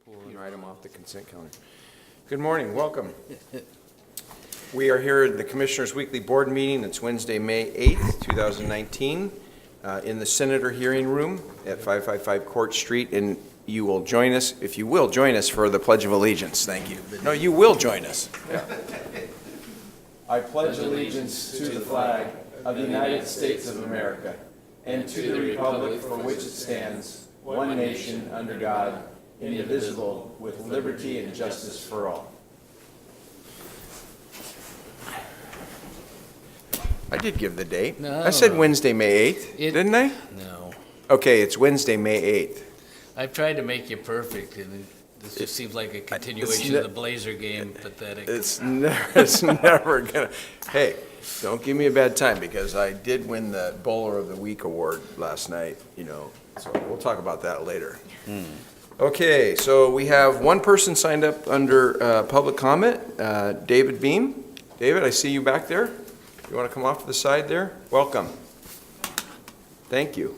Pulling item off the consent calendar. Good morning, welcome. We are here at the Commissioners' Weekly Board Meeting. It's Wednesday, May 8th, 2019, in the Senator Hearing Room at 555 Court Street, and you will join us, if you will, join us for the Pledge of Allegiance. Thank you. No, you will join us. Yeah. I pledge allegiance to the flag of the United States of America and to the republic for which it stands, one nation under God, indivisible, with liberty and justice for all. I did give the date. No, I said Wednesday, May 8th, didn't I? No. Okay, it's Wednesday, May 8th. I've tried to make you perfect, and this just seems like a continuation of the Blazer game. Pathetic. It's never gonna, hey, don't give me a bad time, because I did win the Bowler of the Week award last night, so we'll talk about that later. Okay, so we have one person signed up under public comment, David Beam. David, I see you back there. You want to come off to the side there? Welcome. Thank you.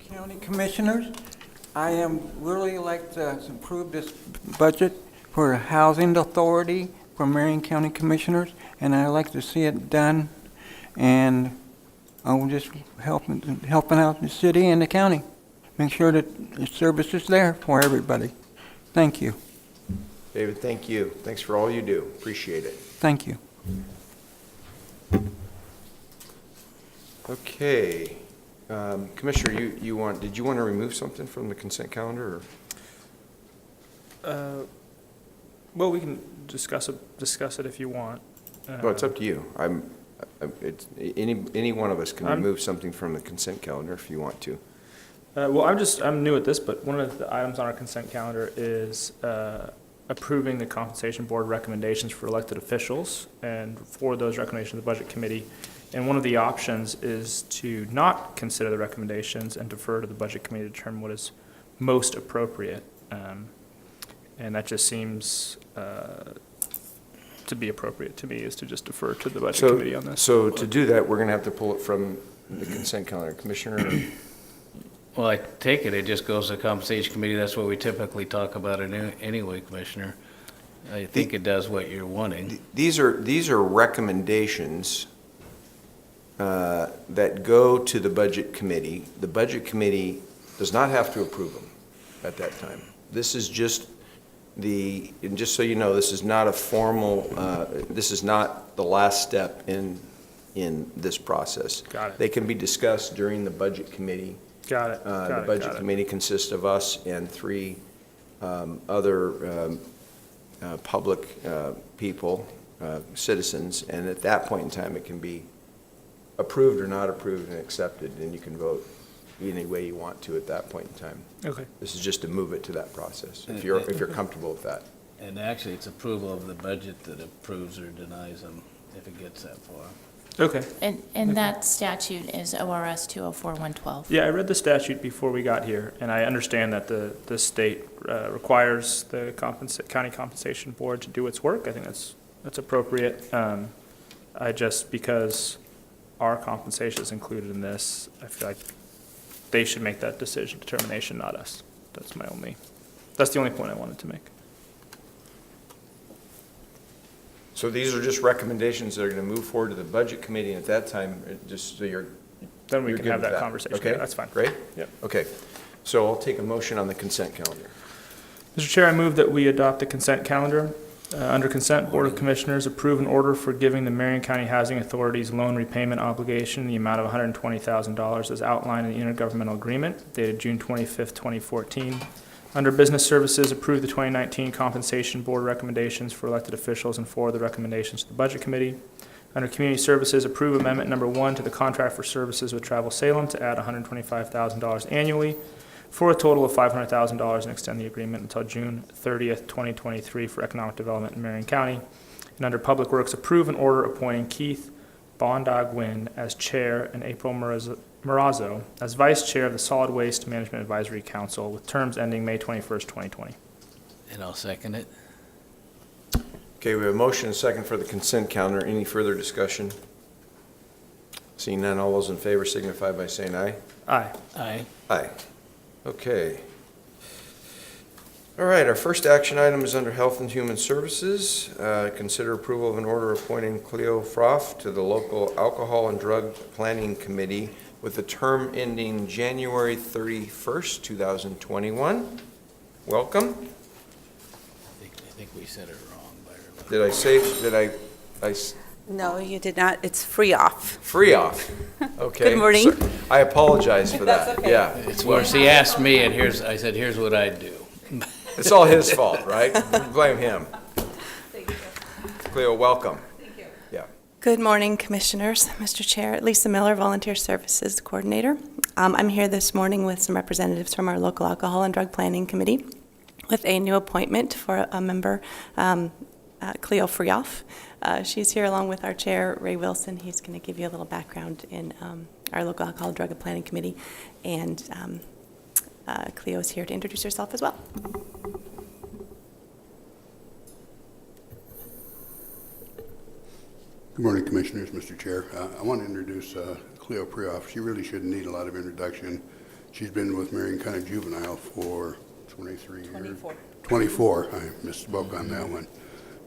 County Commissioners, I am really like to improve this budget for the Housing Authority for Marion County Commissioners, and I like to see it done, and I'm just helping out the city and the county. Make sure that the service is there for everybody. Thank you. David, thank you. Thanks for all you do. Appreciate it. Thank you. Okay. Commissioner, did you want to remove something from the consent calendar? Or? Well, we can discuss it if you want. Well, it's up to you. Any one of us can remove something from the consent calendar if you want to. Well, I'm new at this, but one of the items on our consent calendar is approving the compensation board recommendations for elected officials, and for those recommendations, the budget committee. And one of the options is to not consider the recommendations and defer to the budget committee to determine what is most appropriate. And that just seems to be appropriate to me, is to just defer to the budget committee on this. So to do that, we're going to have to pull it from the consent calendar. Commissioner? Well, I take it just goes to the compensation committee. That's what we typically talk about it anyway, Commissioner. I think it does what you're wanting. These are recommendations that go to the budget committee. The budget committee does not have to approve them at that time. This is just and just so you know, this is not a formal, this is not the last step in this process. Got it. They can be discussed during the budget committee. Got it. The budget committee consists of us and three other public people, citizens, and at that point in time, it can be approved or not approved and accepted, and you can vote any way you want to at that point in time. Okay. This is just to move it to that process, if you're comfortable with that. And actually, it's approval of the budget that approves or denies them if it gets that far. Okay. And that statute is ORS 204112. Yeah, I read the statute before we got here, and I understand that the state requires the county compensation board to do its work. I think that's appropriate. Because our compensation is included in this, I feel like they should make that determination, not us. That's the only point I wanted to make. So these are just recommendations that are going to move forward to the budget committee, and at that time, just so then we can have that conversation. Okay, yeah, that's fine. Great. Yep. Okay, so I'll take a motion on the consent calendar. Mr. Chair, I move that we adopt the consent calendar. Under consent, Board of Commissioners approve an order for giving the Marion County Housing Authority's loan repayment obligation in the amount of $120,000 as outlined in the intergovernmental agreement dated June 25th, 2014. Under Business Services, approve the 2019 Compensation Board recommendations for elected officials and forward the recommendations to the Budget Committee. Under Community Services, approve Amendment Number 1 to the Contract for Services with Travel Salem to add $125,000 annually for a total of $500,000 and extend the agreement until June 30th, 2023 for economic development in Marion County. And under Public Works, approve an order appointing Keith Bondog-Wynn as chair and April Marazzo as vice chair of the Solid Waste Management Advisory Council with terms ending May 21st, 2020. And I'll second it. Okay, we have a motion and a second for the consent calendar. Any further discussion? Seeing none, all those in favor signify by saying aye. Aye. Aye. Aye. Okay. All right, our first action item is under Health and Human Services. Consider approval of an order appointing Cleo Froff to the local Alcohol and Drug Planning Committee with a term ending January 31st, 2021. Welcome. I think we said it wrong, Byron. Did I say, No, you did not. It's free off. free off? Okay. Good morning. So- I apologize for that. That's okay. Yeah. It's worse, he asked me, and I said, here's what I'd do. It's all his fault, right? Blame him. Thank you. Cleo, welcome. Thank you. Yeah. Good morning, Commissioners. Mr. Chair, Lisa Miller, Volunteer Services Coordinator. I'm here this morning with some representatives from our local Alcohol and Drug Planning Committee with a new appointment for a member, Cleo Frioff. She's here along with our chair, Ray Wilson. He's going to give you a little background in our local Alcohol and Drug Planning Committee. And Cleo's here to introduce herself as well. Good morning, Commissioners, Mr. Chair. I want to introduce Cleo Frioff. She really shouldn't need a lot of introduction. She's been with Marion County Juvenile for 23 years. 24. I misspoke on that one.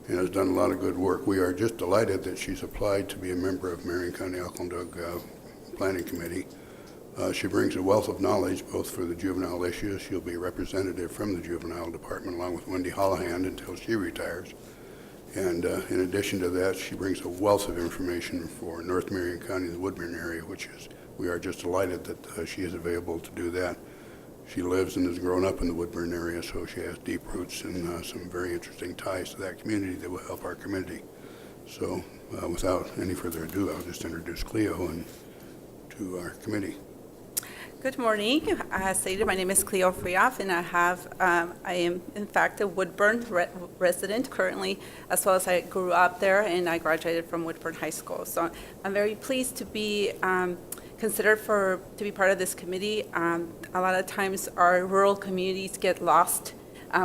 And has done a lot of good work. We are just delighted that she's applied to be a member of Marion County Alcohol and Drug Planning Committee. She brings a wealth of knowledge both for the juvenile issues. She'll be a representative from the juvenile department along with Wendy Hollahan until she retires. And in addition to that, she brings a wealth of information for North Marion County and the Woodburn area, we are just delighted that she is available to do that. She lives and has grown up in the Woodburn area, so she has deep roots and some very interesting ties to that community that will help our community. So without any further ado, I'll just introduce Cleo and to our committee. Good morning. As stated, my name is Cleo Frioff, and I am in fact a Woodburn resident currently, as well as I grew up there and I graduated from Woodburn High School. So I'm very pleased to be considered to be part of this committee. A lot of times our rural communities get lost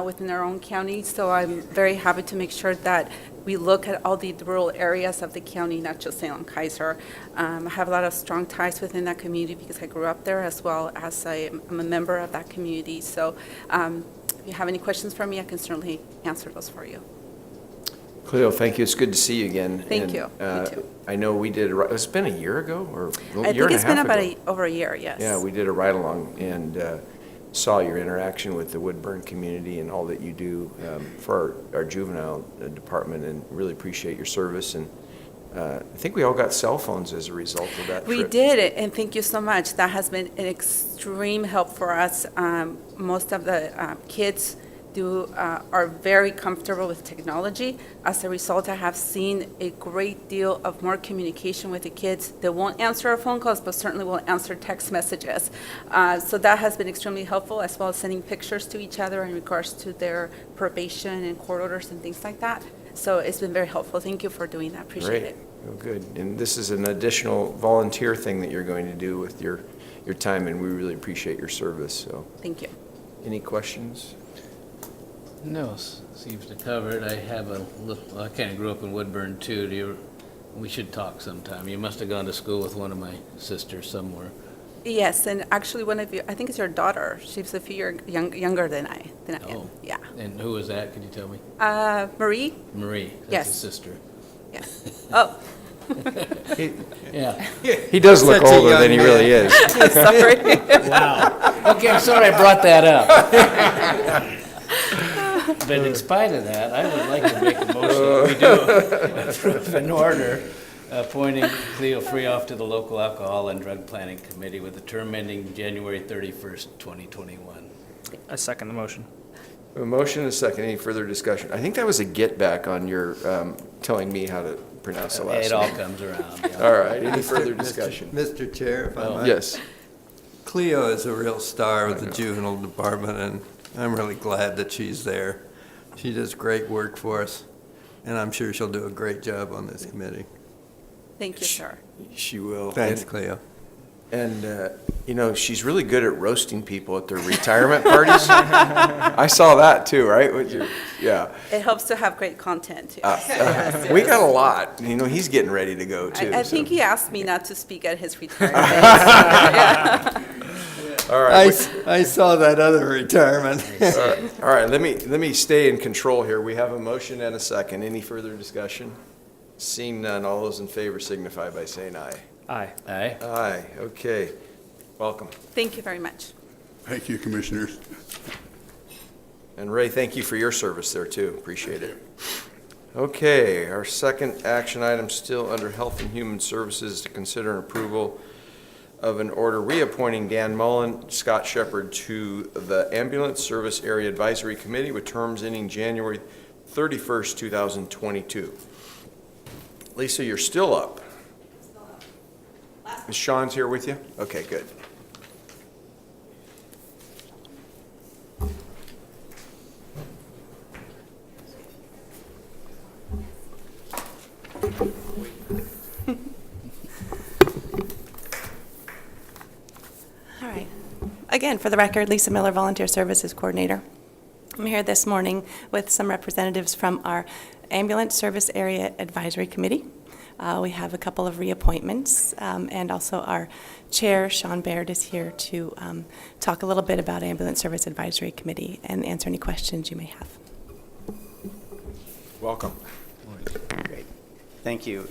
within our own county, so I'm very happy to make sure that we look at all the rural areas of the county, not just Salem Kaiser. I have a lot of strong ties within that community because I grew up there, as well as I'm a member of that community. So if you have any questions for me, I can certainly answer those for you. Cleo, thank you. It's good to see you again. Thank And, you. Me too. I know we did, it's been a year ago or a I year think and a it's half been about ago. over a year, yes. Yeah, we did a ride-along and saw your interaction with the Woodburn community and all that you do for our juvenile department, and really appreciate your service. And I think we all got cell phones as a result of that We trip. did it, and thank you so much. That has been an extreme help for us. Most of the kids are very comfortable with technology. As a result, I have seen a great deal of more communication with the kids. They won't answer our phone calls, but certainly will answer text messages. So that has been extremely helpful, as well as sending pictures to each other in regards to their probation and court orders and things like that. So it's been very helpful. Thank you for doing that. Appreciate Great. it. Oh, good. And this is an additional volunteer thing that you're going to do with your time, and we really appreciate your service. So, Thank you. any questions? No, seems to cover it. I have I kind of grew up in Woodburn too. We should talk sometime. You must have gone to school with one of my sisters somewhere. Yes, and actually one of you, I think it's your daughter. She's a few years younger than I am. Oh. Yeah. And who was that? Could you tell me? Marie? Marie. That's Yes. a sister. Yes. Oh, Yeah. He does look older than he really is. sorry. Wow. Okay, I'm sorry I brought that up. But in spite of that, I would like to make a motion that we do approve an order appointing Cleo Frioff to the local Alcohol and Drug Planning Committee with a term ending January 31st, 2021. I second the motion. A motion and a second. Any further discussion? I think that was a get back on your telling me how to pronounce the last It all name. comes around, yeah. All right, any further discussion? Mr. Chair, if I might. Yes. Cleo is a real star with the juvenile department, and I'm really glad that she's there. She does great work for us, and I'm sure she'll do a great job on this committee. Thank you, sir. She will. Thanks, And Cleo. And, you know, she's really good at roasting people at their retirement parties. I saw that too, right? Yeah. It helps to have great content, too. We got a lot. You know, he's getting ready to go too. I so. think he asked me not to speak at his retirement. Yeah. All right. I saw that other retirement. All right, let me stay in control here. We have a motion and a second. Any further discussion? Seeing none, all those in favor signify by saying aye. Aye. Aye. Aye, okay. Welcome. Thank you very much. Thank you, Commissioners. And Ray, thank you for your service there too. Appreciate it. Okay, our second action item still under Health and Human Services to consider an approval of an order reappointing Dan Mullen, Scott Shepherd to the Ambulance Service Area Advisory Committee with terms ending January 31st, 2022. Lisa, you're still up. Is Sean's here with you? Okay, good. All right. Again, for the record, Lisa Miller, Volunteer Services Coordinator. I'm here this morning with some representatives from our Ambulance Service Area Advisory Committee. We have a couple of reappointments, and also our chair, Sean Baird, is here to talk a little bit about Ambulance Service Advisory Committee and answer any questions you may have. Welcome. Great. Thank you.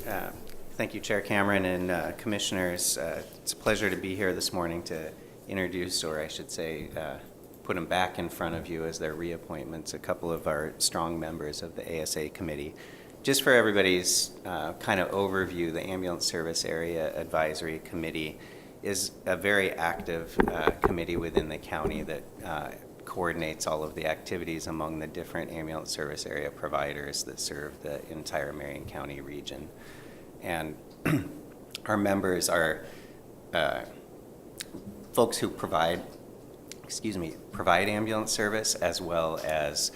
Thank you, Chair Cameron and Commissioners. It's a pleasure to be here this morning to introduce, or I should say, put them back in front of you as their reappointments, a couple of our strong members of the ASA committee. Just for everybody's kind of overview, the Ambulance Service Area Advisory Committee is a very active committee within the county that coordinates all of the activities among the different ambulance service area providers that serve the entire Marion County region. And our members are folks who provide ambulance service, as well as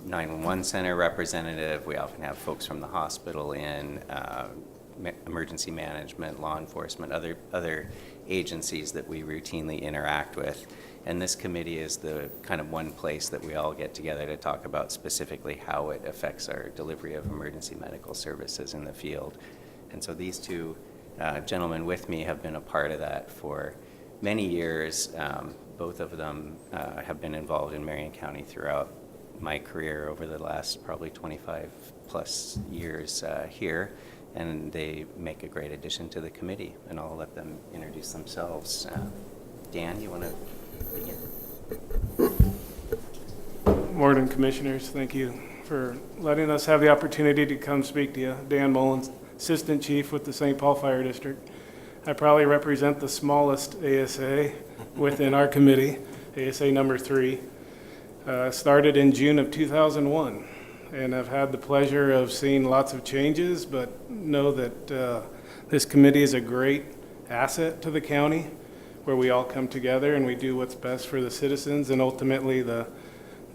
911 center representative. We often have folks from the hospital in, emergency management, law enforcement, other agencies that we routinely interact with. And this committee is the kind of one place that we all get together to talk about specifically how it affects our delivery of emergency medical services in the field. And so these two gentlemen with me have been a part of that for many years. Both of them have been involved in Marion County throughout my career over the last probably 25 plus years here, and they make a great addition to the committee, and I'll let them introduce themselves. Dan, you want to begin? Morning, Commissioners. Thank you for letting us have the opportunity to come speak to you. Dan Mullins, Assistant Chief with the St. Paul Fire District. I probably represent the smallest ASA within our committee, ASA number 3. Started in June of 2001, and I've had the pleasure of seeing lots of changes, but know that this committee is a great asset to the county, where we all come together and we do what's best for the citizens and ultimately the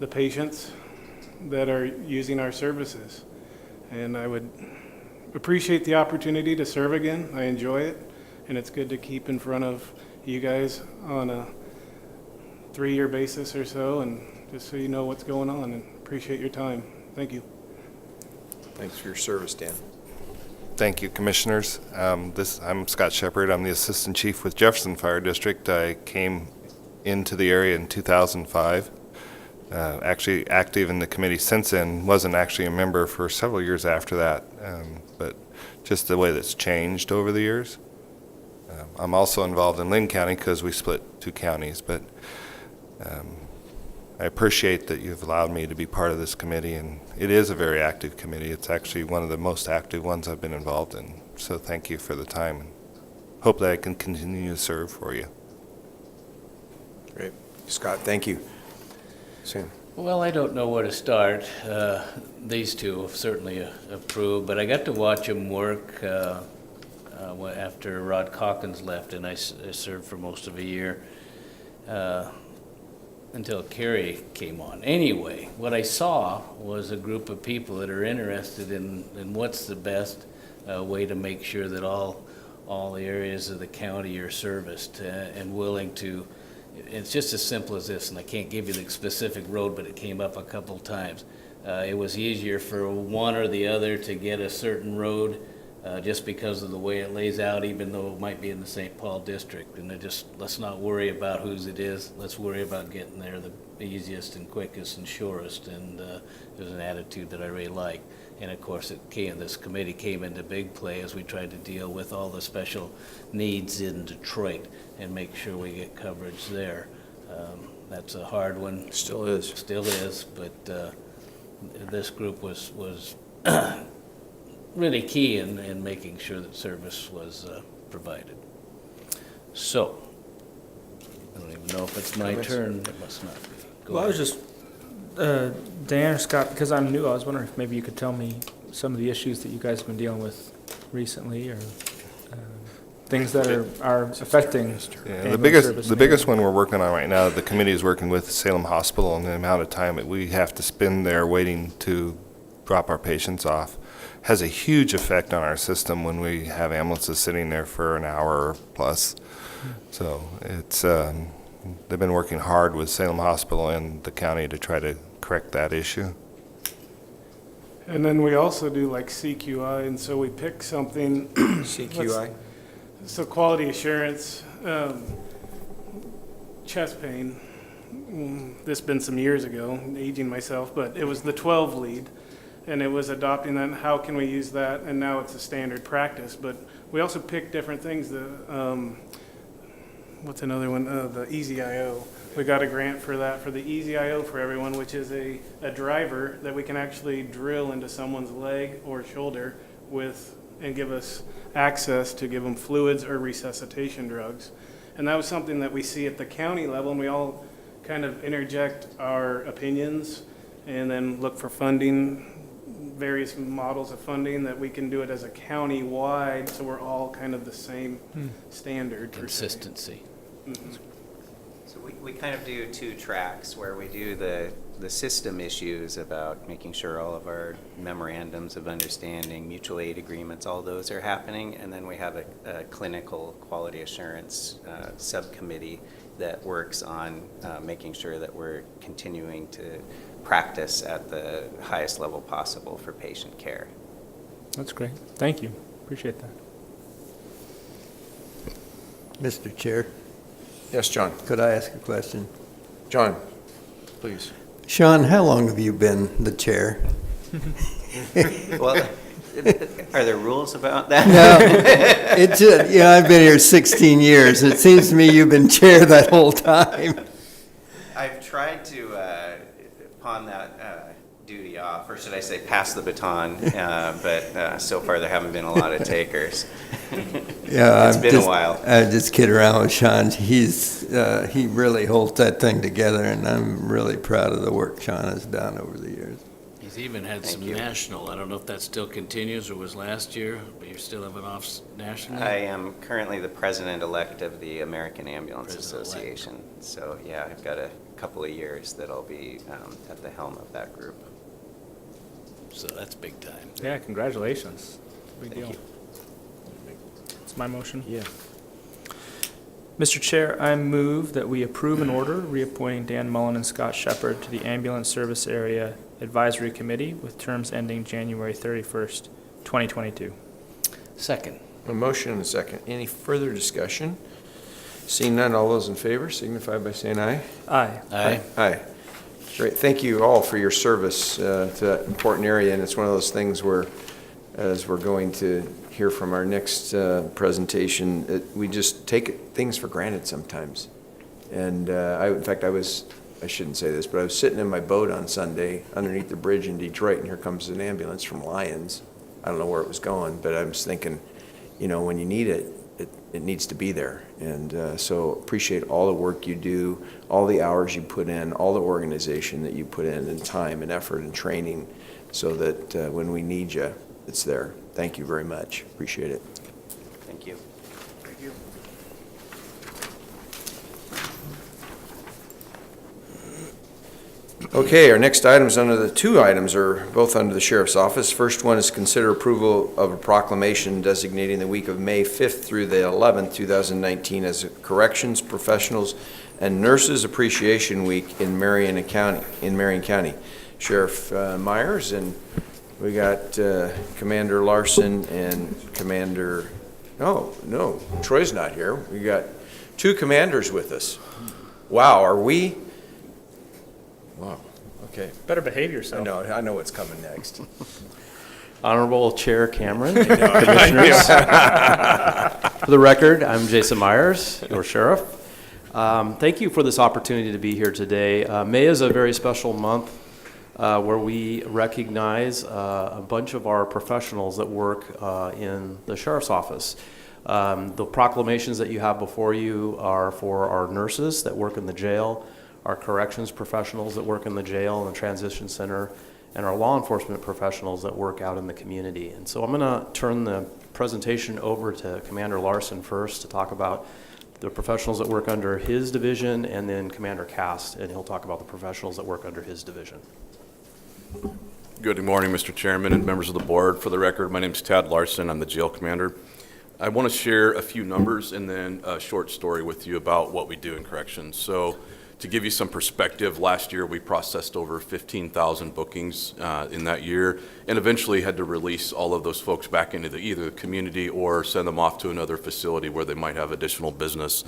patients that are using our services. And I would appreciate the opportunity to serve again. I enjoy it, and it's good to keep in front of you guys on a 3-year basis or so, and just so you know what's going on, and appreciate your time. Thank you. Thanks for your service, Dan. Thank you, Commissioners. I'm Scott Shepherd. I'm the Assistant Chief with Jefferson Fire District. I came into the area in 2005. Actually active in the committee since then. Wasn't actually a member for several years after that, but just the way that's changed over the years. I'm also involved in Lynn County because we split 2 counties, but I appreciate that you've allowed me to be part of this committee, and it is a very active committee. It's actually one of the most active ones I've been involved in, so thank you for the time, and hope that I can continue to serve for you. Great. Scott, thank you. Sam. Well, I don't know where to start. These two have certainly approved, but I got to watch them work after Rod Calkins left, and I served for most of a year until Kerry came on. Anyway, what I saw was a group of people that are interested in what's the best way to make sure that all all the areas of the county are serviced, and willing to, it's just as simple as this, and I can't give you the specific road, but it came up a couple times. It was easier for one or the other to get a certain road, just because of the way it lays out, even though it might be in the St. Paul district. And let's not worry about whose it is. Let's worry about getting there the easiest and quickest and surest. And there's an attitude that I really like. And of course, this committee came into big play as we tried to deal with all the special needs in Detroit and make sure we get coverage there. That's a hard one. Still is. Still is, but this group was really key in making sure that service was provided. So, I don't even know if it's my turn. It must not be. Go Well, I was ahead. just, Dan or Scott, because I'm new, I was wondering if maybe you could tell me some of the issues that you guys have been dealing with recently, or things that are affecting Yeah, ambulance service the in biggest area. one we're working on right now, the committee is working with Salem Hospital, and the amount of time that we have to spend there waiting to drop our patients off has a huge effect on our system when we have ambulances sitting there for an hour or plus. So it's, they've been working hard with Salem Hospital and the county to try to correct that issue. And then we also do like CQI, and so we pick something. CQI? So quality assurance, chest pain. This been some years ago, aging myself, but it was the 12 lead, and it was adopting that. And how can we use that? And now it's a standard practice. But we also pick different things. What's another one? The EasyIO. We got a grant for that, for the EasyIO for everyone, which is a driver that we can actually drill into someone's leg or shoulder with, and give us access to give them fluids or resuscitation drugs. And that was something that we see at the county level, and we all kind of interject our opinions and then look for funding, various models of funding that we can do it as a county-wide, so we're all kind of the same standard. per se. Consistency. So we kind of do two tracks where we do the system issues about making sure all of our memorandums of understanding, mutual aid agreements, all those are happening. And then we have a clinical quality assurance subcommittee that works on making sure that we're continuing to practice at the highest level possible for patient care. That's great. Thank you. Appreciate that. Mr. Chair, Yes, John. could I ask a question? John, please. Sean, how long have you been the chair? Well, are there rules about that? No, it's, I've been here 16 years. It seems to me you've been chair that whole time. I've tried to pawn that duty off, or should I say pass the baton, but so far there haven't been a lot of takers. Yeah, It's been a while. I just kid around with Sean. He really holds that thing together, and I'm really proud of the work Sean has done over the years. He's even had Thank some you. national, I don't know if that still continues or was last year, but you still have an off national? I am currently the president-elect of the American Ambulance President-elect. Association. So, yeah, I've got a couple of years that I'll be at the helm of that group. So that's big time. Yeah, congratulations. Big Thank deal. you. It's my motion. Yeah. Mr. Chair, I move that we approve an order reappointing Dan Mullen and Scott Shepard to the Ambulance Service Area Advisory Committee with terms ending January 31st, 2022. Second. A motion and a second. Any further discussion? Seeing none, all those in favor signify by saying aye. Aye. Aye. Aye. Great. Thank you all for your service to that important area, and it's one of those things where, as we're going to hear from our next presentation, we just take things for granted sometimes. And I shouldn't say this, but I was sitting in my boat on Sunday underneath the bridge in Detroit, and here comes an ambulance from Lyons. I don't know where it was going, but I was thinking, when you need it, it needs to be there. And so appreciate all the work you do, all the hours you put in, all the organization that you put in, and time and effort and training, so that when we need you, it's there. Thank you very much. Appreciate it. Thank you. Thank you. Okay, our next items two items are both under the Sheriff's Office. First one is consider approval of a proclamation designating the week of May 5th through the 11th, 2019 as Corrections Professionals and Nurses Appreciation Week in Marion County. Sheriff Myers, and we got Commander Larson and Commander, no, Troy's not here. We got two commanders with us. Wow, are we? Wow, okay. Better behave yourself. I know what's coming next. Honorable Chair Cameron, Commissioners. For the record, I'm Jason Myers, your sheriff. Thank you for this opportunity to be here today. May is a very special month where we recognize a bunch of our professionals that work in the sheriff's office. The proclamations that you have before you are for our nurses that work in the jail, our corrections professionals that work in the jail and the transition center, and our law enforcement professionals that work out in the community. And so I'm going to turn the presentation over to Commander Larson first to talk about the professionals that work under his division, and then Commander Cast, and he'll talk about the professionals that work under his division. Good morning, Mr. Chairman and members of the board. For the record, my name is Tad Larson. I'm the jail commander. I want to share a few numbers and then a short story with you about what we do in corrections. So to give you some perspective, last year we processed over 15,000 bookings in that year, and eventually had to release all of those folks back into either the community or send them off to another facility where they might have additional business.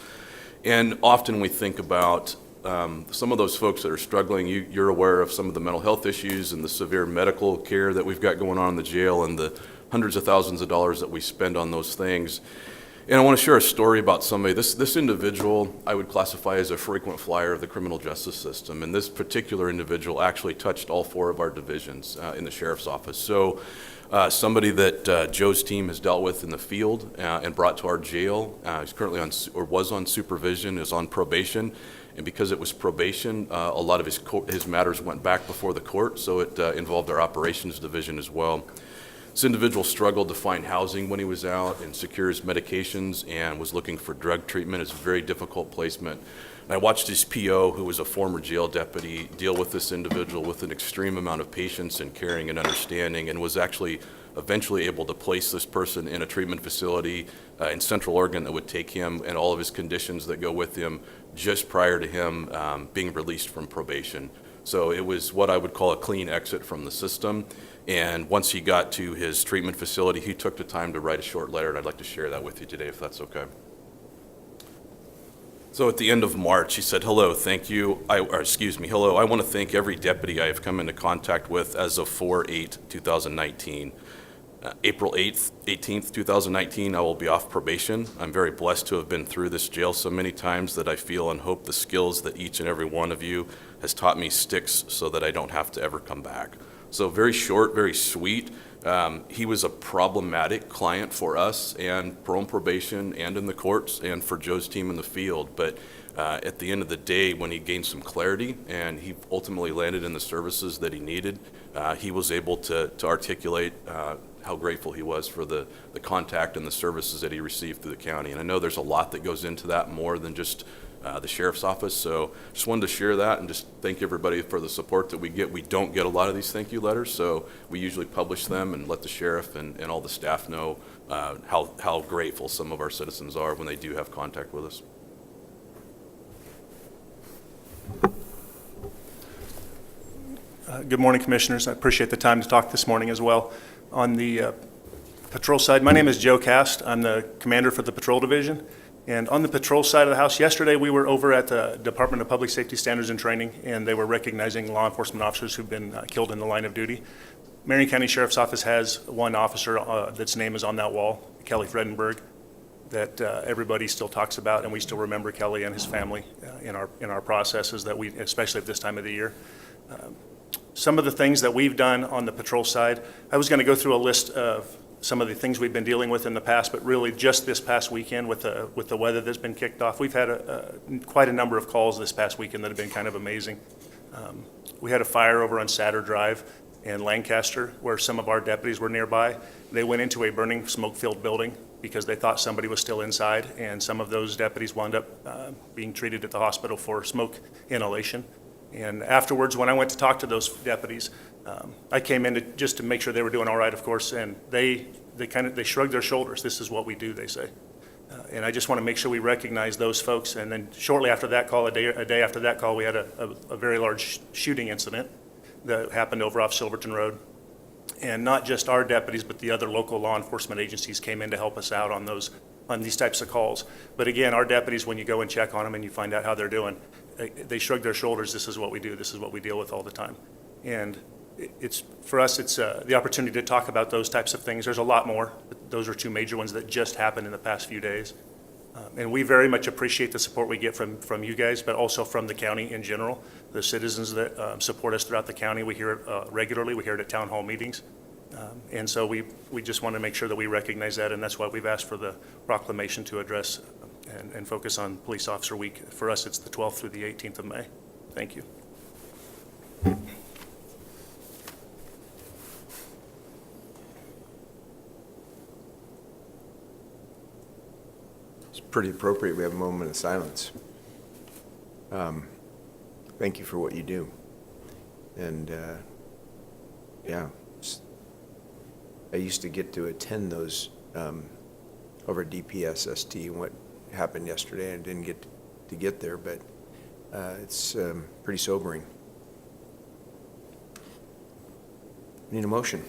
And often we think about some of those folks that are struggling. You're aware of some of the mental health issues and the severe medical care that we've got going on in the jail and the hundreds of thousands of dollars that we spend on those things. And I want to share a story about somebody. This individual I would classify as a frequent flyer of the criminal justice system. And this particular individual actually touched all four of our divisions in the sheriff's office. So somebody that Joe's team has dealt with in the field and brought to our jail. He's currently was on supervision, is on probation. And because it was probation, a lot of his matters went back before the court. So it involved our operations division as well. This individual struggled to find housing when he was out and secure his medications and was looking for drug treatment. It's a very difficult placement. And I watched his PO, who was a former jail deputy, deal with this individual with an extreme amount of patience and caring and understanding, and was actually eventually able to place this person in a treatment facility in Central Oregon that would take him and all of his conditions that go with him just prior to him being released from probation. So it was what I would call a clean exit from the system. And once he got to his treatment facility, he took the time to write a short letter, and I'd like to share that with you today, if that's okay. So at the end of March, he said, hello, hello, I want to thank every deputy I have come into contact with as of 4/8/2019. April 18th, 2019, I will be off probation. I'm very blessed to have been through this jail so many times that I feel and hope the skills that each and every one of you has taught me sticks so that I don't have to ever come back. So very short, very sweet. He was a problematic client for us and on probation and in the courts and for Joe's team in the field. But at the end of the day, when he gained some clarity and he ultimately landed in the services that he needed, he was able to articulate how grateful he was for the contact and the services that he received through the county. And I know there's a lot that goes into that more than just the sheriff's office. So just wanted to share that and just thank everybody for the support that we get. We don't get a lot of these thank you letters, so we usually publish them and let the sheriff and all the staff know how grateful some of our citizens are when they do have contact with us. Good morning, Commissioners. I appreciate the time to talk this morning as well. On the patrol side, my name is Joe Cast. I'm the commander for the patrol division. And on the patrol side of the house, yesterday we were over at the Department of Public Safety Standards and Training, and they were recognizing law enforcement officers who've been killed in the line of duty. Marion County Sheriff's Office has one officer that's name is on that wall, Kelly Fredenberg, that everybody still talks about, and we still remember Kelly and his family in our processes that we, especially at this time of the year. Some of the things that we've done on the patrol side, I was going to go through a list of some of the things we've been dealing with in the past, but really just this past weekend with the weather that's been kicked off, we've had quite a number of calls this past weekend that have been kind of amazing. We had a fire over on Satter Drive in Lancaster where some of our deputies were nearby. They went into a burning smoke-filled building because they thought somebody was still inside, and some of those deputies wound up being treated at the hospital for smoke inhalation. And afterwards, when I went to talk to those deputies, I came in just to make sure they were doing all right, of course, and they shrugged their shoulders. This is what we do, they say. And I just want to make sure we recognize those folks. And then shortly after that call, a day after that call, we had a very large shooting incident that happened over off Silverton Road. And not just our deputies, but the other local law enforcement agencies came in to help us out on these types of calls. But again, our deputies, when you go and check on them and you find out how they're doing, they shrug their shoulders. This is what we do. This is what we deal with all the time. And for us, it's the opportunity to talk about those types of things. There's a lot more, but those are two major ones that just happened in the past few days. And we very much appreciate the support we get from you guys, but also from the county in general. The citizens that support us throughout the county, we hear it regularly. We hear it at town hall meetings. And so we just want to make sure that we recognize that, and that's why we've asked for the proclamation to address and focus on Police Officer Week. For us, it's the 12th through the 18th of May. Thank you. It's pretty appropriate we have a moment of silence. Thank you for what you do. And, yeah, I used to get to attend those over at DPSST, and what happened yesterday, I didn't get to get there, but it's pretty sobering. Need a motion?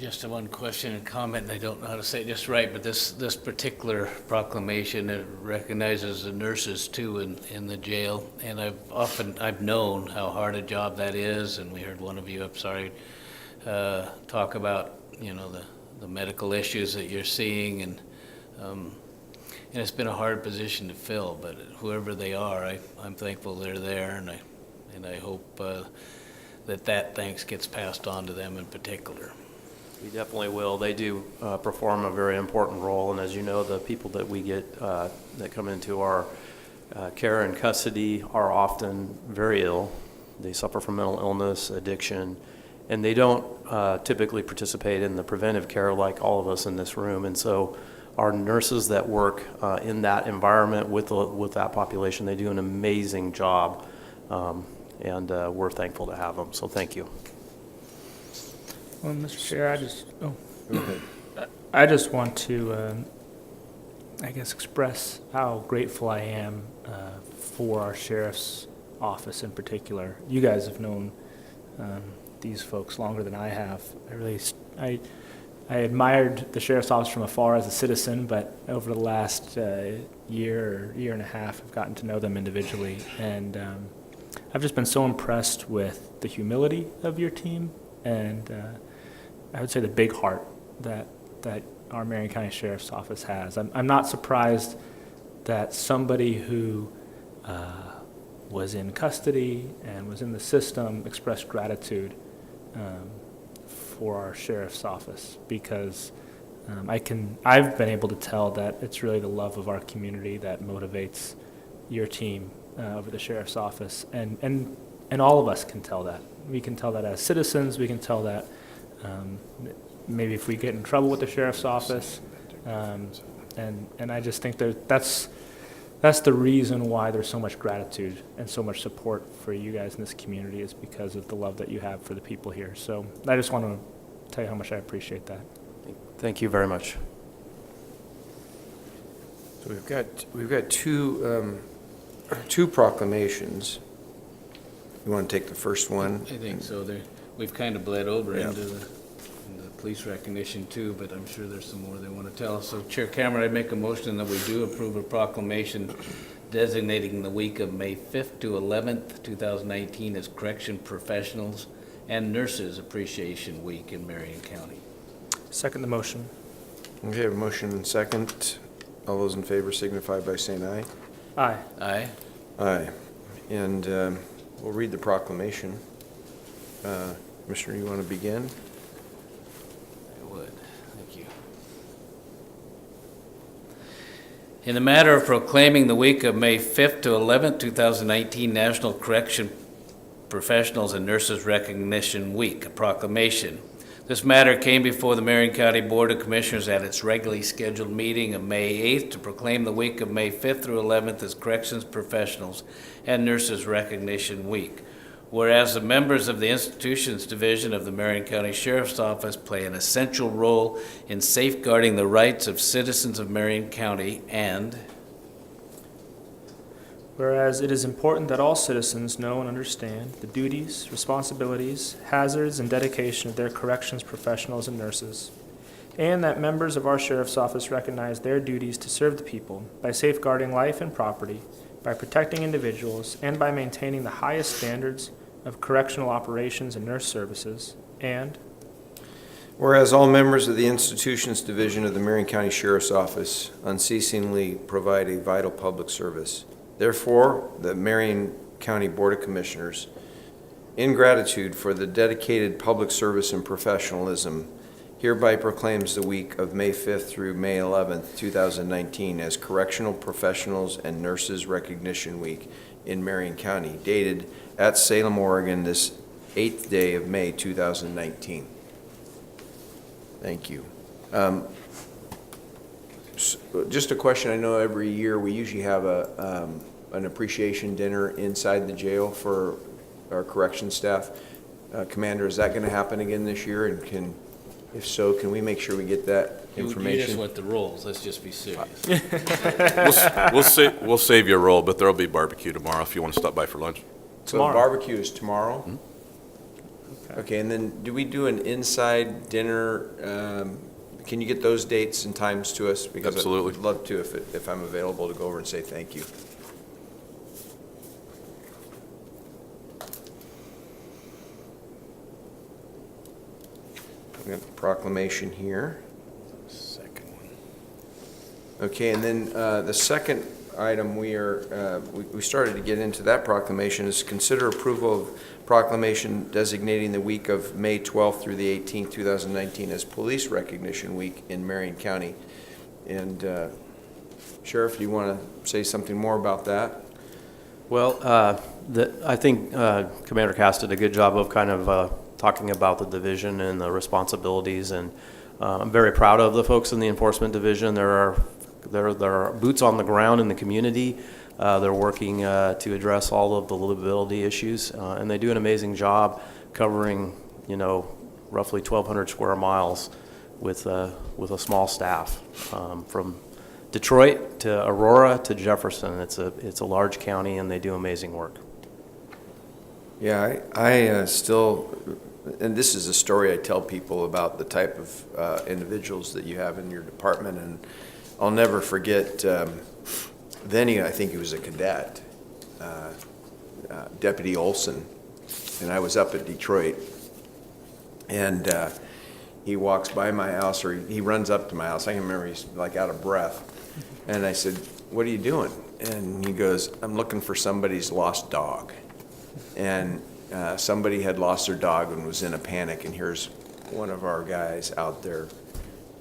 Just one question and comment, and I don't know how to say it just right, but this particular proclamation, it recognizes the nurses too in the jail, and I've known how hard a job that is, and we heard one of you, talk about, the medical issues that you're seeing, and it's been a hard position to fill, but whoever they are, I'm thankful they're there, and I hope that thanks gets passed on to them in particular. We definitely will. They do perform a very important role, and as you know, the people that we get that come into our care and custody are often very ill. They suffer from mental illness, addiction, and they don't typically participate in the preventive care like all of us in this room. And so our nurses that work in that environment with that population, they do an amazing job, and we're thankful to have them. So thank you. Well, Mr. Chair, I just want to, express how grateful I am for our sheriff's office in particular. You guys have known these folks longer than I have. I admired the sheriff's office from afar as a citizen, but over the last year and a half, I've gotten to know them individually, and I've just been so impressed with the humility of your team, and I would say the big heart that our Marion County Sheriff's Office has. I'm not surprised that somebody who was in custody and was in the system expressed gratitude for our Sheriff's Office, because I've been able to tell that it's really the love of our community that motivates your team over the Sheriff's Office, and all of us can tell that. We can tell that as citizens. We can tell that maybe if we get in trouble with the Sheriff's Office, and I just think that's the reason why there's so much gratitude and so much support for you guys in this community, is because of the love that you have for the people here. So I just want to tell you how much I appreciate that. Thank you very much. So we've got two proclamations. You want to take the first one? I think so. We've kind of bled over into the police recognition too, but I'm sure there's some more they want to tell us. So Chair Cameron, I'd make a motion that we do approve a proclamation designating the week of May 5th to 11th, 2019 as Correction Professionals and Nurses Appreciation Week in Marion County. Second the motion. Okay, I have a motion and second. All those in favor signify by saying aye. Aye. Aye. Aye. And we'll read the proclamation. Commissioner, you want to begin? I would. Thank you. In the matter of proclaiming the week of May 5th to 11th, 2019 National Correction Professionals and Nurses Recognition Week, a proclamation. This matter came before the Marion County Board of Commissioners at its regularly scheduled meeting of May 8th to proclaim the week of May 5th through 11th as Corrections Professionals and Nurses Recognition Week. Whereas the members of the Institutions Division of the Marion County Sheriff's Office play an essential role in safeguarding the rights of citizens of Marion County, and Whereas it is important that all citizens know and understand the duties, responsibilities, hazards, and dedication of their corrections professionals and nurses, and that members of our Sheriff's Office recognize their duties to serve the people by safeguarding life and property, by protecting individuals, and by maintaining the highest standards of correctional operations and nurse services, and Whereas all members of the Institutions Division of the Marion County Sheriff's Office unceasingly provide a vital public service. Therefore, the Marion County Board of Commissioners, in gratitude for the dedicated public service and professionalism, hereby proclaims the week of May 5th through May 11th, 2019 as Correctional Professionals and Nurses Recognition Week in Marion County, dated at Salem, Oregon, this 8th day of May 2019. Thank you. Just a question. I know every year we usually have an appreciation dinner inside the jail for our correction staff. Commander, is that going to happen again this year? And if so, can we make sure we get that information? you just went the rules. Let's just be serious. We'll save you a roll, but there'll be barbecue tomorrow if you want to stop by for lunch. So the barbecue is tomorrow? Okay, and then do we do an inside dinner? Can you get those dates and times to us? Because Absolutely. I'd love to, if I'm available, to go over and say thank you. We got the proclamation here. Second one. Okay, and then the second item we started to get into that proclamation is consider approval of proclamation designating the week of May 12th through the 18th, 2019 as Police Recognition Week in Marion County. And Sheriff, do you want to say something more about that? Well, I think Commander Cass did a good job of kind of talking about the division and the responsibilities, and I'm very proud of the folks in the Enforcement Division. There are boots on the ground in the community. They're working to address all of the livability issues, and they do an amazing job covering, roughly 1,200 square miles with a small staff, from Detroit to Aurora to Jefferson. It's a large county, and they do amazing work. Yeah, I still, and this is a story I tell people about the type of individuals that you have in your department, and I'll never forget, I think he was a cadet, Deputy Olson, and I was up at Detroit, and he walks by my house, or he runs up to my house. I can remember he's like out of breath, and I said, "What are you doing?" And he goes, "I'm looking for somebody's lost dog." And somebody had lost their dog and was in a panic, and here's one of our guys out there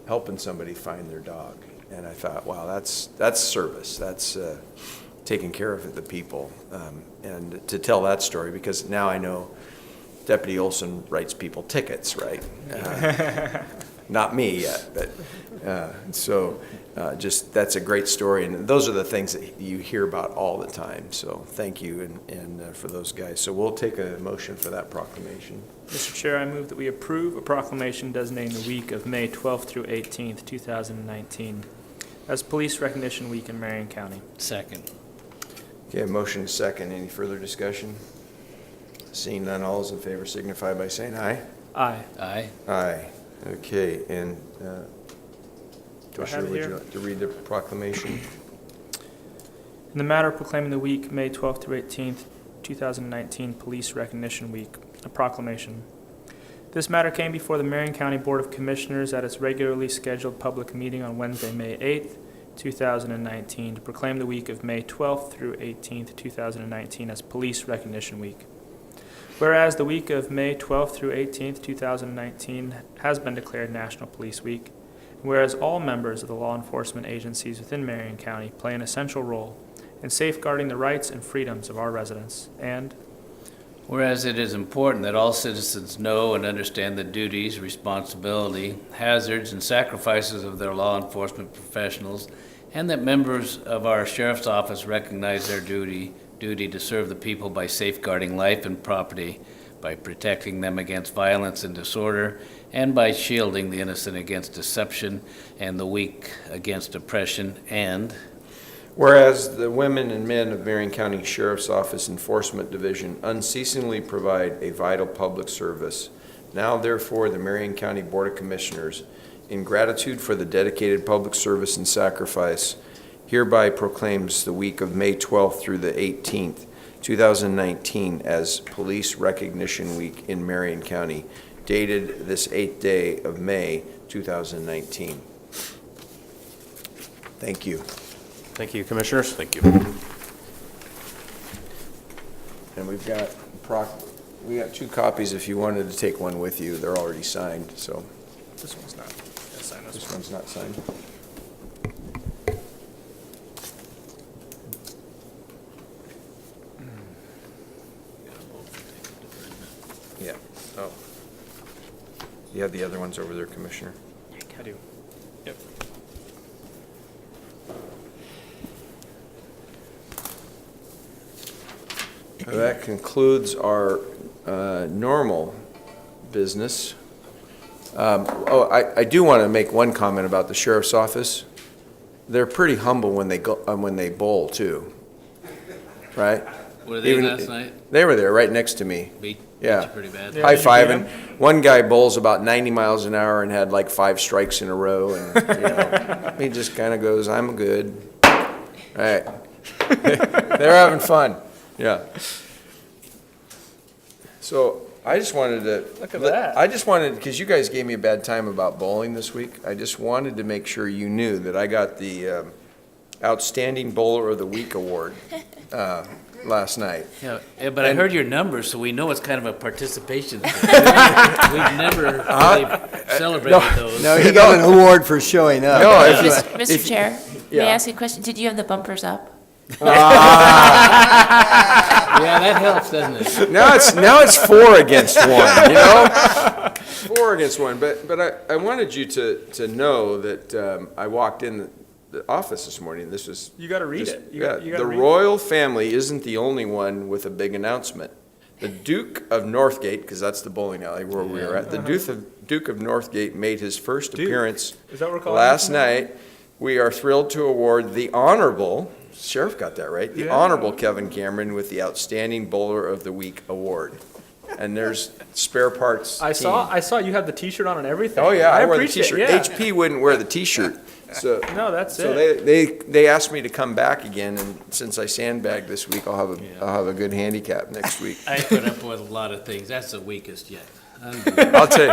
helping somebody find their dog. And I thought, wow, that's service. That's taking care of the people. And to tell that story, because now I know Deputy Olson writes people tickets, right? Not me yet, but just that's a great story. And those are the things that you hear about all the time. So thank you and for those guys. So we'll take a motion for that proclamation. Mr. Chair, I move that we approve a proclamation designating the week of May 12th through 18th, 2019 as Police Recognition Week in Marion County. Second. Okay, a motion is second. Any further discussion? Seeing none, all those in favor signify by saying aye. Aye. Aye. Aye. Okay, and Do I have Commissioner, it would here? you like to read the proclamation? In the matter of proclaiming the week, May 12th through 18th, 2019 Police Recognition Week, a proclamation. This matter came before the Marion County Board of Commissioners at its regularly scheduled public meeting on Wednesday, May 8th, 2019, to proclaim the week of May 12th through 18th, 2019 as Police Recognition Week. Whereas the week of May 12th through 18th, 2019 has been declared National Police Week, and whereas all members of the law enforcement agencies within Marion County play an essential role in safeguarding the rights and freedoms of our residents, and Whereas it is important that all citizens know and understand the duties, responsibility, hazards, and sacrifices of their law enforcement professionals, and that members of our sheriff's office recognize their duty to serve the people by safeguarding life and property, by protecting them against violence and disorder, and by shielding the innocent against deception and the weak against oppression, and Whereas the women and men of Marion County Sheriff's Office Enforcement Division unceasingly provide a vital public service, now therefore the Marion County Board of Commissioners, in gratitude for the dedicated public service and sacrifice, hereby proclaims the week of May 12th through the 18th, 2019 as Police Recognition Week in Marion County, dated this 8th day of May, 2019. Thank you. Thank you, Commissioners. Thank you. And we've got we got 2 copies if you wanted to take one with you. They're already signed, so This one's not. Yes, I know this one's not signed. Yeah. Oh. You have the other ones over there, Commissioner. I do. Yep. That concludes our normal business. I do want to make one comment about the sheriff's office. They're pretty humble when they bowl too, right? were they last night? They were there, right next to me. Beat Yeah. you pretty bad. High fiving. One guy bowls about 90 miles an hour and had like 5 strikes in a row, and he just kind of goes, "I'm good." All right. They're having fun. Yeah. So I just wanted to Look at that. I just wanted, because you guys gave me a bad time about bowling this week. I just wanted to make sure you knew that I got the Outstanding Bowler of the Week award last night. Yeah, but I heard your numbers, so we know it's kind of a participation thing. We've never really celebrated those. No, he got an award for showing up. No, Mr. Chair, may I yeah. ask you a question? Did you have the bumpers up? Yeah, that helps, doesn't it? Now it's 4 against 1, you know? 4 against 1, but I wanted you to know that I walked in the office this morning. This was You got to read just- it. You yeah, gotta the read it. royal family isn't the only one with a big announcement. The Duke of Northgate, because that's the bowling alley where we were at, the Duke of Northgate made his first appearance Is that what we're calling last it now? night. We are thrilled to award the Honorable, Sheriff got that right, the Yeah. Honorable Kevin Cameron with the Outstanding Bowler of the Week award. And there's spare parts. I team. saw you have the T-shirt on and everything. Oh, yeah, I wear the appreciate- T-shirt. yeah. HP wouldn't wear the T-shirt. So, No, that's so it. they asked me to come back again, and since I sandbagged this week, I'll have a good handicap next week. I put up with a lot of things. That's the weakest yet. I'll tell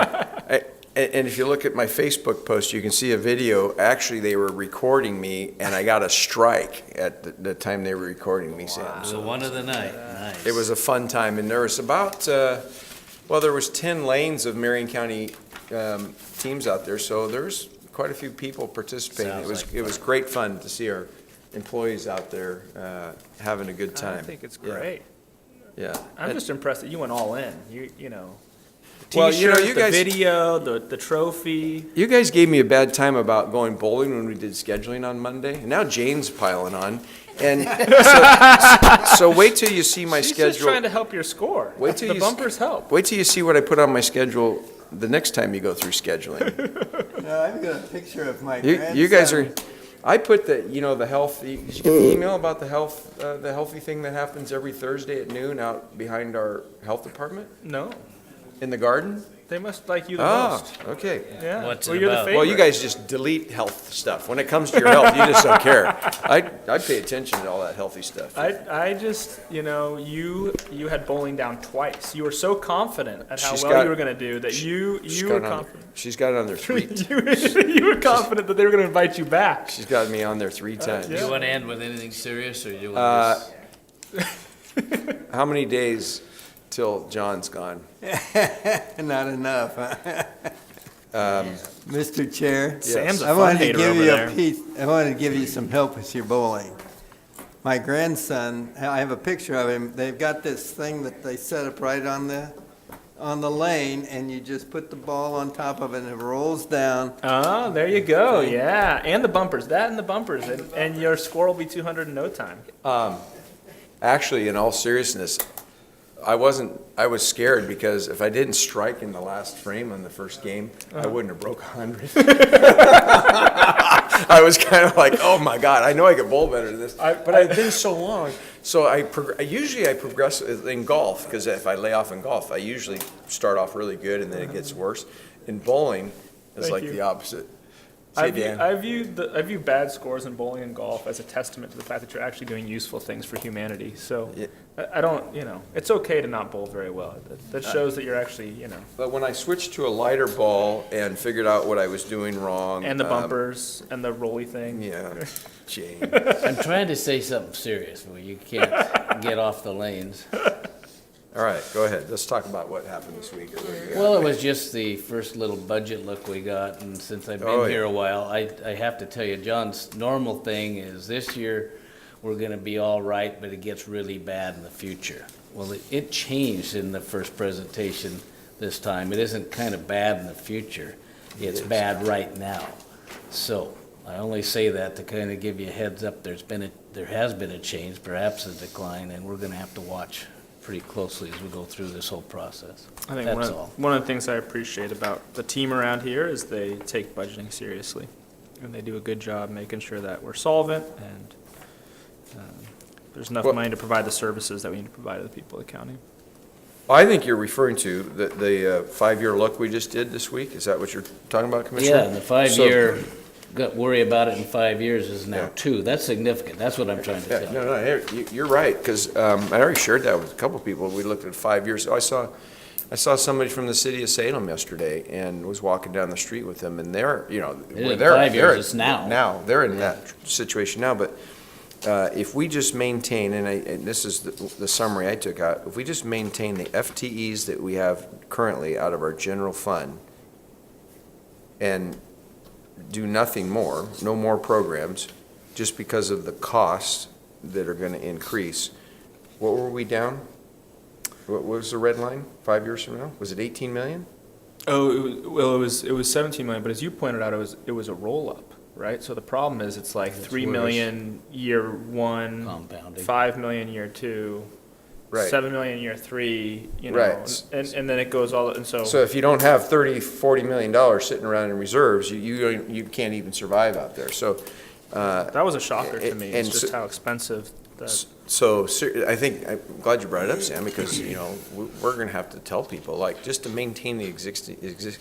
you, and if you look at my Facebook post, you can see a video. Actually, they were recording me, and I got a strike at the time they were recording me, Sam. So one of the night, nice. It was a fun time, and there was about, there was 10 lanes of Marion County teams out there, so there's quite a few people participating. Sounds like It was great fun to see our employees out there having a good time. I think it's Yeah. great. Yeah. I'm just impressed that you went all in. You know, the Well, you know, T-shirt, you the guys- video, the trophy. You guys gave me a bad time about going bowling when we did scheduling on Monday, and now Jane's piling on. And so wait till you see my She's schedule. just trying to help your score. Wait till the you bumpers help. Wait till you see what I put on my schedule the next time you go through scheduling. No, I've got a picture of my You guys are, I put the healthy, did you get the email about the healthy thing that happens every Thursday at noon out behind our health department No, in the garden? they must like you the Ah, most. okay. Yeah. What's well, it you're about? the favorite. Well, you guys just delete health stuff. When it comes to your health, you just don't care. I pay attention to all that healthy stuff. I just, you had bowling down twice. You were so confident at how She's well got- you were going to do that you were confident. She's got it on there 3 You were confident that they were going to invite you back. She's got me on there 3 times. Do you want to end with anything serious, or do you want to How many days till John's gone? Not enough, huh? Mr. Chair? Sam's a I fun wanted to hater give over you there. I wanted to give you some help with your bowling. my grandson, I have a picture of him. They've got this thing that they set up right on the lane, and you just put the ball on top of it, and it rolls down. Oh, there you go. Yeah, and the bumpers. That and the bumpers, and your score will be 200 in no time. Actually, in all seriousness, I was scared because if I didn't strike in the last frame on the first game, I wouldn't have broke 100. I was kind of like, oh my God, I know I could bowl better than this. But I've been so long. So usually I progress in golf, because if I lay off in golf, I usually start off really good and then it gets worse. In bowling, it's Thank like you. the opposite. I Say, Dan. view bad scores in bowling and golf as a testament to the fact that you're actually doing useful things for humanity. So Yeah. I don't, it's okay to not bowl very well. That shows that you're actually, But when I switched to a lighter ball and figured out what I was doing wrong. and the bumpers and the rolly thing. Yeah, Jane. I'm trying to say something serious, but you can't get off the lanes. All right, go ahead. Let's talk about what happened this week. Or what you got. Well, it was just the first little budget look we got, and since I've Oh, been here yeah. a while, I have to tell you, John's normal thing is this year, we're gonna be all right, but it gets really bad in the future. Well, it changed in the first presentation this time. It isn't kind of bad in the future, it's bad right now. So, I only say that to kind of give you a heads up, there has been a change, perhaps a decline, and we're gonna have to watch pretty closely as we go through this whole process. I think That's all. one of the things I appreciate about the team around here is they take budgeting seriously. And they do a good job making sure that we're solvent and there's enough Well- money to provide the services that we need to provide to the people of the county. I think you're referring to the 5-year look we just did this week. Is that what you're talking about, Commissioner? Yeah, and the 5-year, worry about it in 5 years is now Yeah. 2. That's significant. That's what I'm trying to Yeah, tell you. no, you're right, because I already shared that with a couple of people. We looked at 5 years. I saw somebody from the city of Salem yesterday and was walking down the street with them, and they're, isn't 5 years, it's now. Now, they're in that situation now, but if we just maintain, and this is the summary I took out, if we just maintain the FTEs that we have currently out of our general fund and do nothing more, no more programs, just because of the costs that are gonna increase, what were we down? What was the red line 5 years from now? Was it 18 million? Oh, it was 17 million, but as you pointed out, it was a roll-up, right? So the problem is, it's like It's 3 worse. million year one, Compounding. 5 million year two, Right. 7 million year three, Right. and then it goes all, and so. So if you don't have 30, 40 million dollars sitting around in reserves, you can't even survive out there. So, That was a shocker to me, and it's just so- how expensive that. I think, I'm glad you brought it up, Sam, because, we're gonna have to tell people, like, just to maintain the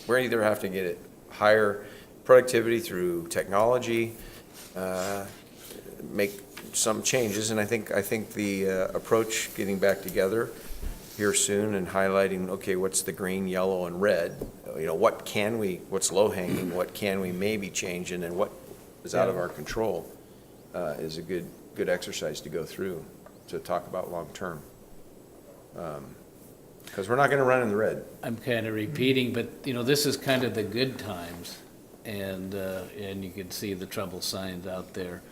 we're either have to get it higher productivity through technology, make some changes, and I think the approach, getting back together here soon and highlighting, okay, what's the green, yellow, and red? What's low hanging, what can we maybe change, and then what is out of our control, is a good exercise to go through, to talk about long-term. Because we're not gonna run in the red. I'm kind of repeating, but, this is kind of the good times, and you can see the trouble signs out there.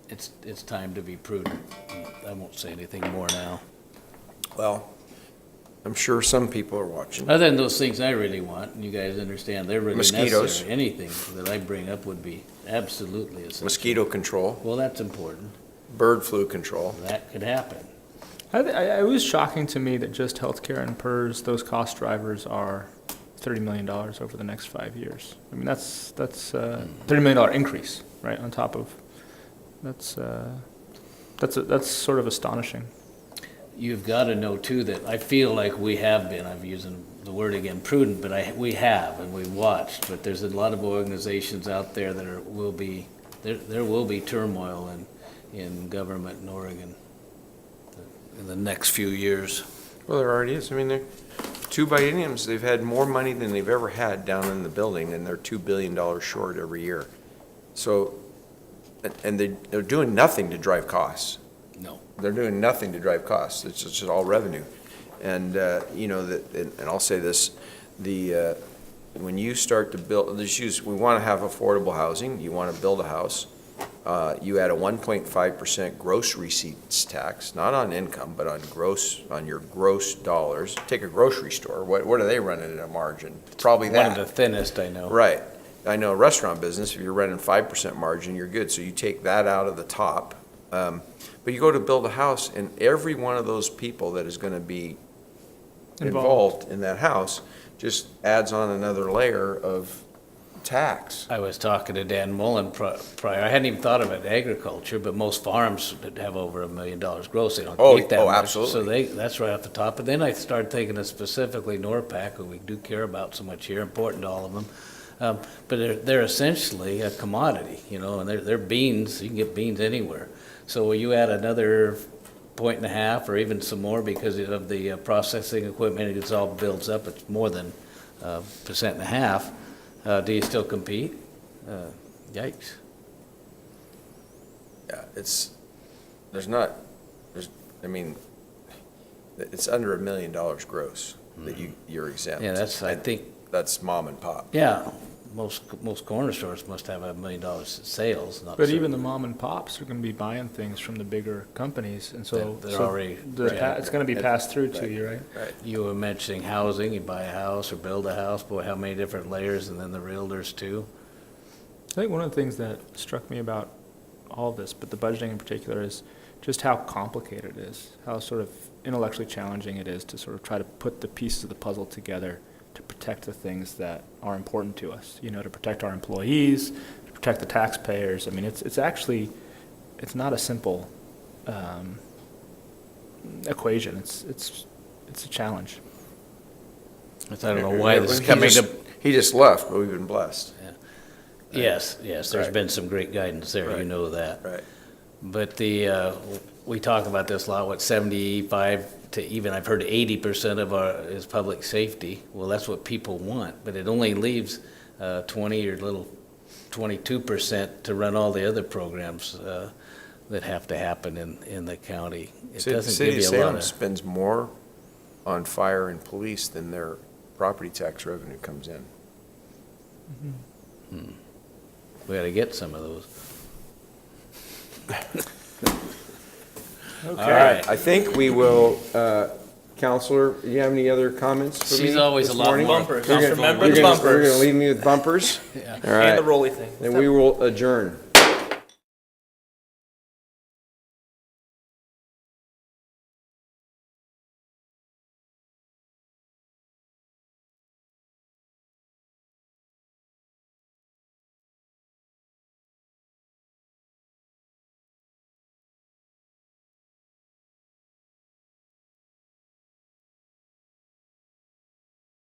It's time to be prudent. I won't say anything more now. Well, I'm sure some people are watching. Other than those things I really want, and you guys understand, they're really Mosquitoes. necessary. Anything that I bring up would be absolutely essential. Mosquito control, Well, that's important. bird flu control. That could happen. It was shocking to me that just healthcare and PERS, those cost drivers are $30 million over the next 5 years. I mean, that's $30 million increase, right, on top of, that's sort of astonishing. You've got to know, too, that I feel like we have been, I'm using the word again, prudent, but we have, and we've watched, but there's a lot of organizations out there that there will be turmoil in government in Oregon in the next few years. Well, there already is. I mean, they're 2 bienniums, they've had more money than they've ever had down in the building, and they're $2 billion short every year. So, and they're doing nothing to drive costs. No. They're doing nothing to drive costs. It's just all revenue. And, and I'll say this, when you start to build, we want to have affordable housing, you want to build a house, You add a 1.5% gross receipts tax, not on income, but on your gross dollars. Take a grocery store, what are they running at a margin? Probably that. One of the thinnest, I know. Right. I know restaurant business, if you're running 5% margin, you're good. So you take that out of the top. But you go to build a house, and every one of those people that is going to be involved in that house just adds on another layer of tax. I was talking to Dan Mullen prior. I hadn't even thought of it, agriculture, but most farms that have over $1 million gross, they don't take that much. Absolutely. So that's right off the top. But then I started thinking of specifically NORPAC, who we do care about so much here, important to all of them. But they're essentially a commodity, and they're beans. You can get beans anywhere. So you add another 1.5 or even some more because of the processing equipment, it all builds up. It's more than 1.5%. Do you still compete? Yikes. Yeah, it's under $1 million gross that you're exempt. Yeah, I think. That's mom and pop. Yeah, most corner stores must have $1 million in sales. But even the mom and pops are going to be buying things from the bigger companies, and so it's going to be passed through to you, right? Right. You were mentioning housing. You buy a house or build a house. Boy, how many different layers, and then the realtors too. I think one of the things that struck me about all of this, but the budgeting in particular, is just how complicated it is, how sort of intellectually challenging it is to sort of try to put the pieces of the puzzle together to protect the things that are important to us, to protect our employees, to protect the taxpayers. I mean, it's not a simple equation. It's a challenge. I don't know why this is coming to. He just left, but we've been blessed. Yeah. Yes, there's been some great guidance there, you know that. Right. But we talk about this a lot, 75 to even, I've heard 80% of is public safety. Well, that's what people want, but it only leaves 20 or little 22% to run all the other programs that have to happen in the county. It doesn't give you a lot of. City of Salem spends more on fire and police than their property tax revenue comes in. Mm-hmm. We got to get some of those. Okay. All right. I think we will, Counselor, do you have any other comments for me? She's always a lot of bumpers. Remember the bumpers. We're going to leave me with bumpers? Yeah. All right. And the rolly thing. Then we will adjourn.